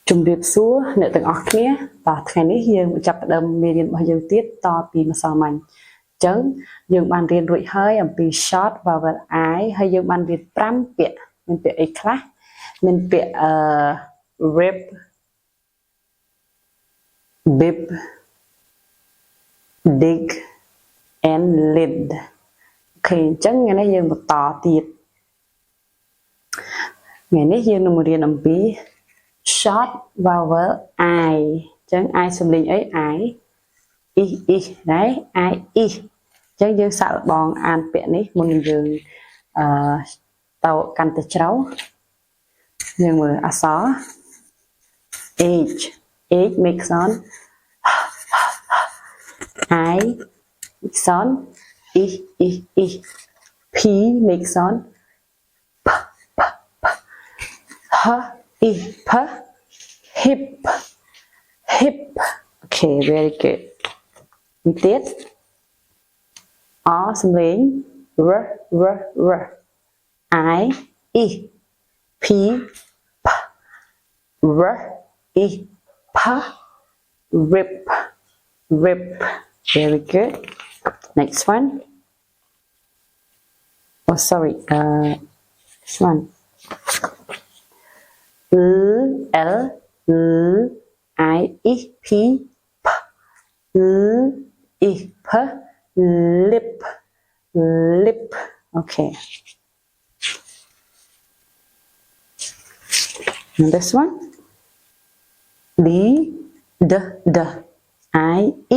ជំរាបសួរអ្នកទាំងអស់គ្នាបាទថ្ងៃនេះយើងចាប់ផ្ដើមមេរៀនរបស់យើងទៀតតពីម្សិលមិញអញ្ចឹងយើងបានរៀនរួចហើយអំពី short vowel I ហើយយើងបានរៀន5ពាក្យមានពាក្យអីខ្លះមានពាក្យrib bib dig and lid អូខេអញ្ចឹងថ្ងៃនេះយើងបន្តទៀតថ្ងៃនេះយើងនឹងរៀនអំពី short vowel I ចឹង I សំលេងអី I ដែរ I ចឹងយើងសាកល្បងអានពាក្យនេះមុននឹងយើងតកាន់តែជ្រៅយើងមើលអក្សរ H make sound I make sound P make sound p hip okay very good នេះទៀត R សំលេង r I P p r p rip very good next one oh sorry this one L I P p lip okay and this one D I P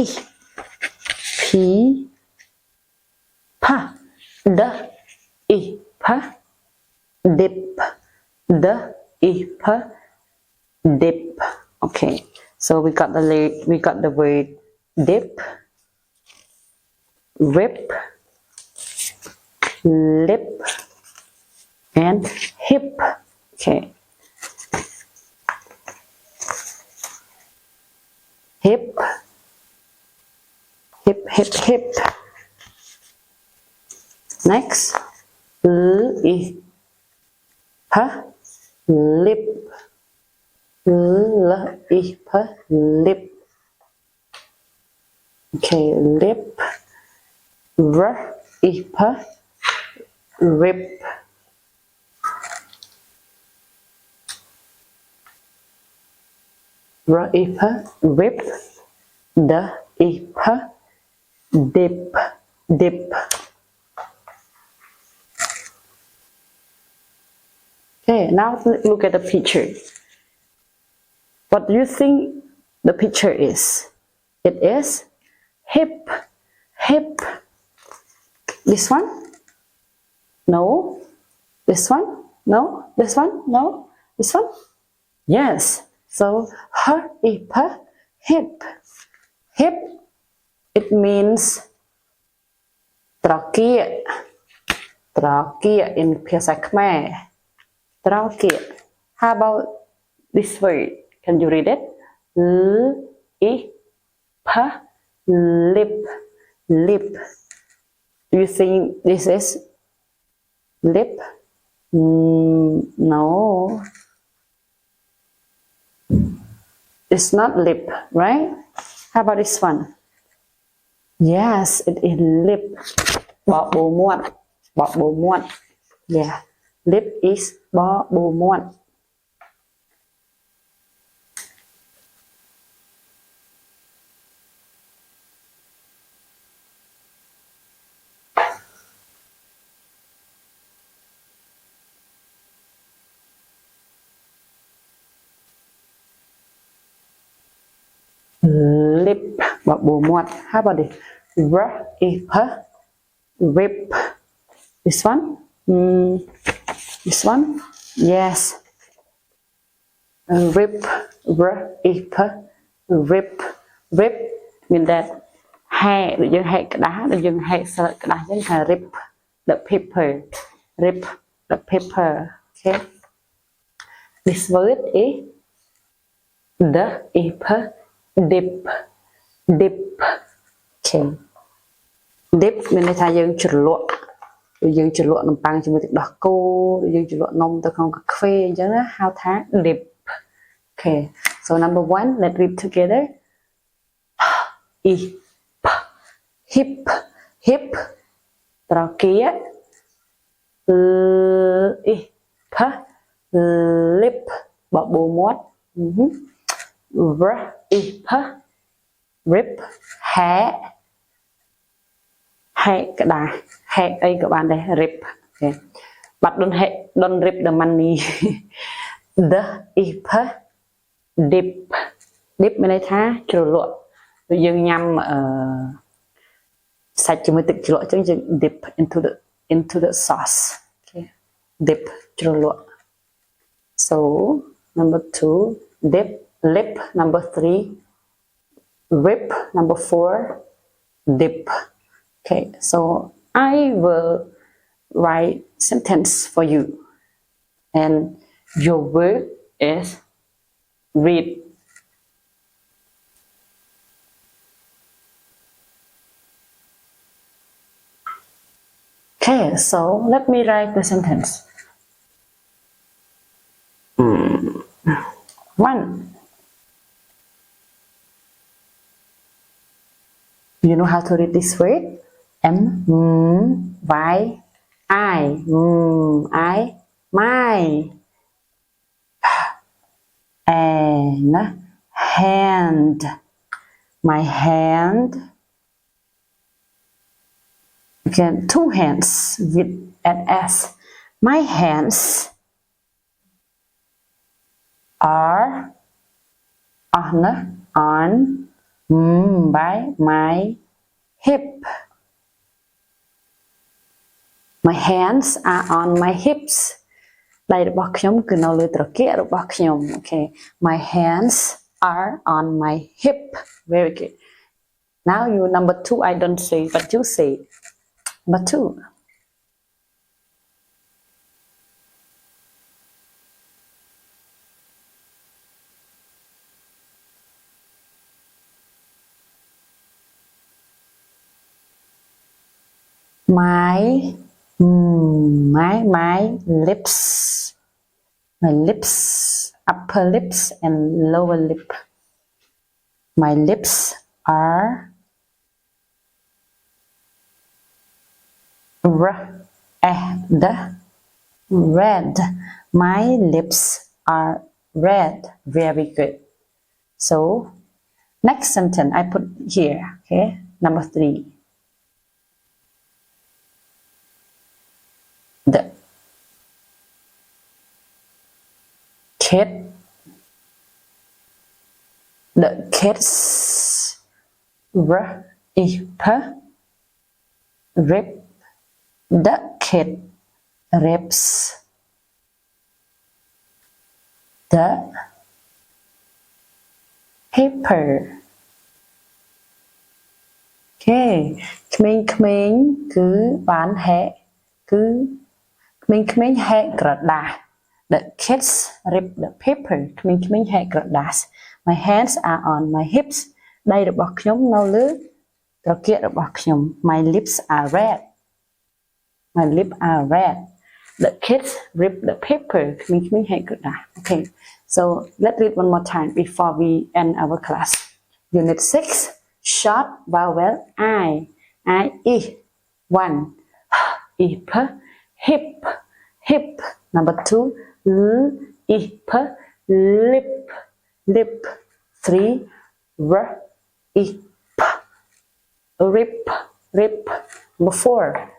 p dip dip okay so we got the word dip rip lip and hip okay hip next lip lip okay lip rip rip dip okay now look at the picture what do you think the picture is it is hip this one no this one no this one no this one yes so hip it means ត្រគាក in ភាសាខ្មែរត្រគាក how about this word can you read it lip do you think this is lip no it's not lip right how about this one yes it is lip បបោមាត់ yeah lip is បបោមាត់ lip បបោមាត់ how about this rip this one yes rip mean that ហែដូចយើងហែក្តាស់ដូចយើងហែស្លឹកក្តាស់អញ្ចឹងថា rip the paper okay this word is the paper dip okay dip មានន័យថាយើងជ្រលក់យើងជ្រលក់នំប៉័ងជាមួយទឹកដោះគោយើងជ្រលក់នំទៅក្នុងកាហ្វេអញ្ចឹងណាហៅថា dip Okay, so number 1, let's read together. Hip, hip, hip,ត្រគាក lip បបូរមាត់ rip ហែក្តារហែអីក៏បានដែរ rip អូខេ but don't rip the money the dip មានន័យថាជ្រលក់ដូចយើងញ៉ាំសាច់ជាមួយទឹកជ្រលក់អញ្ចឹងយើង dip into the sauce. Okay, dip ជ្រលក់ so number 2 dip lip number 3 rip number 4 dip. Okay, so I will write sentence for you and your work is read. Okay, so let me write the sentence. 1. You know how to read this word? M, Y, I, my, and hand, my hand. Again, 2 hands with an S. My hands are on by my hip. My hands are on my hips. ដៃរបស់ខ្ញុំគឺនៅលើត្រគាករបស់ខ្ញុំ Okay, my hands are on my hip. Very good. Now you number 2 I don't say but you say. Number 2. My lips, upper lips and lower lip. My lips are red. My lips are red. Very good. So next sentence I put here. Okay, number 3. The kids rip the kid rips the paper. Okay, ក្មេងៗគឺបានហែកគឺក្មេងៗហែកក្រដាស The kids rip the paper. ក្មេងៗហែកក្រដាស My hands are on my hips. ដៃរបស់ខ្ញុំនៅលើត្រគាករបស់ខ្ញុំ My lips are red. My lips are red. The kids rip the paper. ក្មេងៗហែកក្រដាស Okay, so let's read one more time before we end our class. Unit 6. Short vowel I. I. 1. Hip. Number 2. Lip. 3. Rip. Number 4.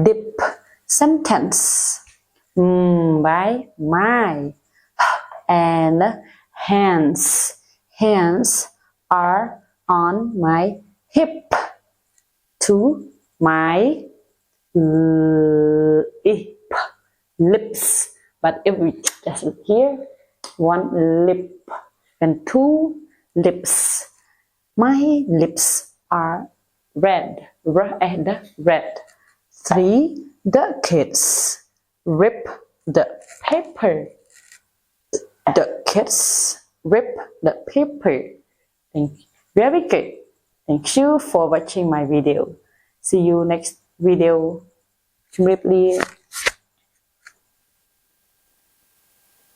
Dip. Sentence. By my and hands are on my hip. 2. My lips, but if we just here 1 lip and 2 lips. My lips are red. Red. 3. The kids rip the paper. The kids rip the paper. Thank you. Very good. Thank you for watching my video. See you next video. ជំរាបលា